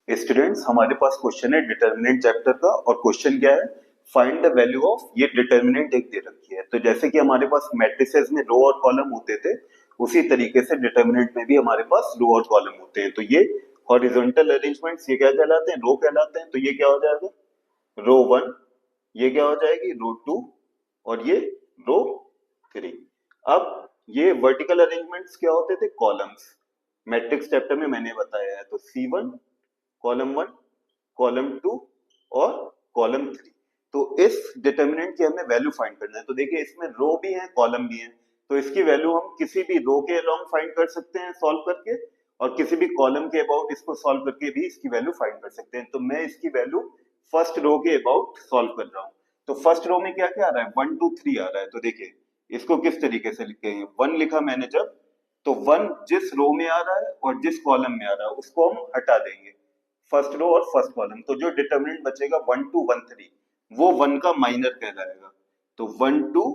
Students हमारे पास question है determinant chapter का। और क्वेश्चन क्या है, फाइंड द वैल्यू ऑफ, ये डिटर्मिनेंट एक दे रखी है। तो जैसे कि हमारे पास मैट्रिसेस में रो और कॉलम होते थे, उसी तरीके से डिटर्मिनेंट में भी हमारे पास रो और कॉलम होते हैं। तो ये हॉरिजॉन्टल अरेंजमेंट्स, ये क्या कहलाते हैं, रो कहलाते हैं। तो ये क्या हो जाएगा, रो वन, ये क्या हो जाएगी, रो टू, और ये रो थ्री। अब ये वर्टिकल अरेंजमेंट्स क्या होते थे, कॉलम्स। मैट्रिक्स चैप्टर में मैंने बताया है। तो C1 column one, column to और कॉलम थ्री। तो इस डिटर्मिनेंट की हमें वैल्यू फाइंड करना है। तो देखिए इसमें रो भी है, कॉलम भी है। तो इसकी वैल्यू हम किसी भी रो के अलोंग फाइंड कर सकते हैं सॉल्व करके, और किसी भी कॉलम के अबाउट इसको सॉल्व करके भी इसकी वैल्यू फाइंड कर सकते हैं। तो मैं इसकी वैल्यू फर्स्ट रो के अबाउट सॉल्व कर रहा हूँ। तो फर्स्ट रो में क्या क्या आ रहा है, 1 2 3 आ रहा है। तो देखिए इसको किस तरीके से लिखेंगे, 1 लिखा मैंने जब, तो 1 जिस रो में आ रहा है और जिस कॉलम में आ रहा है उसको हम हटा देंगे, फर्स्ट रो और फर्स्ट कॉलम। तो जो डिटर्मिनेंट बचेगा 1 2 1 3, वो 1 का माइनर कहलाएगा। तो 1 2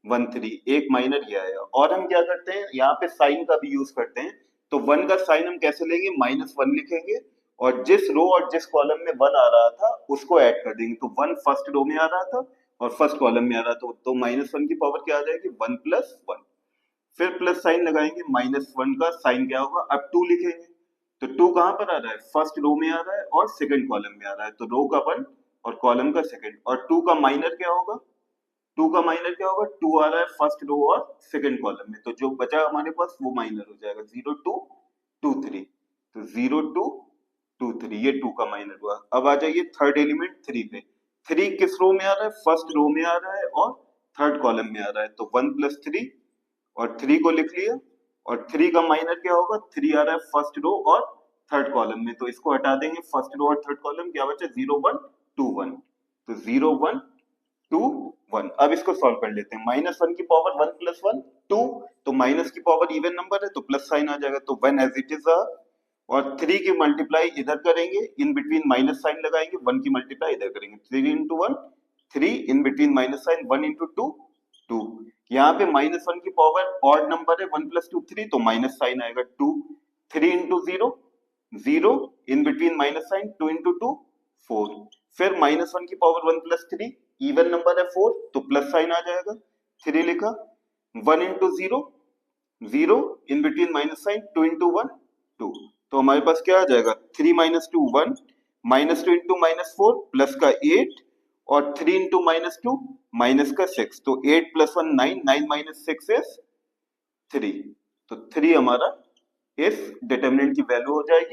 1 3 एक माइनर ये आएगा। और हम क्या करते हैं, यहाँ पे साइन का भी यूज करते हैं। तो 1 का साइन हम कैसे लेंगे, -1 लिखेंगे, और जिस रो और जिस कॉलम में 1 आ रहा था उसको ऐड कर देंगे। तो 1 फर्स्ट रो में आ रहा था और फर्स्ट कॉलम में आ रहा था, तो -1 की पावर क्या आ जाएगी, 1 + 1। फिर प्लस साइन लगाएंगे, -1 का साइन क्या होगा, अब 2 लिखेंगे। तो 2 कहां पर आ रहा है, फर्स्ट रो में आ रहा है और सेकंड कॉलम में आ रहा है। तो रो का 1 और कॉलम का सेकंड। और 2 का माइनर क्या होगा, 2 का माइनर क्या होगा, 2 आ रहा है फर्स्ट रो और सेकंड कॉलम में। तो जो बचा हमारे पास वो माइनर हो जाएगा, 0 2 2 3। तो 0 2 2 3, ये 2 का माइनर हुआ। अब आ जाइए थर्ड एलिमेंट 3 पे। 3 किस रो में आ रहा है, फर्स्ट रो में आ रहा है और थर्ड कॉलम में आ रहा है। तो 1 + 3, और 3 को लिख लिया। और 3 का माइनर क्या होगा, 3 आ रहा है फर्स्ट रो और थर्ड कॉलम में। तो इसको हटा देंगे, फर्स्ट रो और थर्ड कॉलम, क्या बचा, 0 1 2 1। तो 0 1 2 1। अब इसको सॉल्व कर लेते हैं। -1 की पावर 1 + 1 2, तो माइनस की पावर इवन नंबर है तो प्लस साइन आ जाएगा। तो 1 एज इट इज। और 3 की मल्टीप्लाई इधर करेंगे, इन बिटवीन माइनस साइन लगाएंगे, 1 की मल्टीप्लाई इधर करेंगे। 3 × 1 3, इन बिटवीन माइनस साइन, 1 × 2 2। यहाँ पे -1 की पावर ऑड नंबर है, 1 + 2 3, तो माइनस साइन आएगा 2। 3 × 0 0, इन बिटवीन माइनस साइन, 2 × 2 4। फिर -1 की पावर 1 + 3, इवन नंबर है 4, तो प्लस साइन आ जाएगा, 3 लिखा। 1 × 0 0, इन बिटवीन माइनस साइन, 2 × 1 2। तो हमारे पास क्या आ जाएगा, 3 - 2 1, -2 × -4 प्लस का 8, और 3 × -2 माइनस का 6। तो 8 + 1 9, 9 - 6 इज 3। तो 3 हमारा इस डिटर्मिनेंट की वैल्यू हो जाएगी।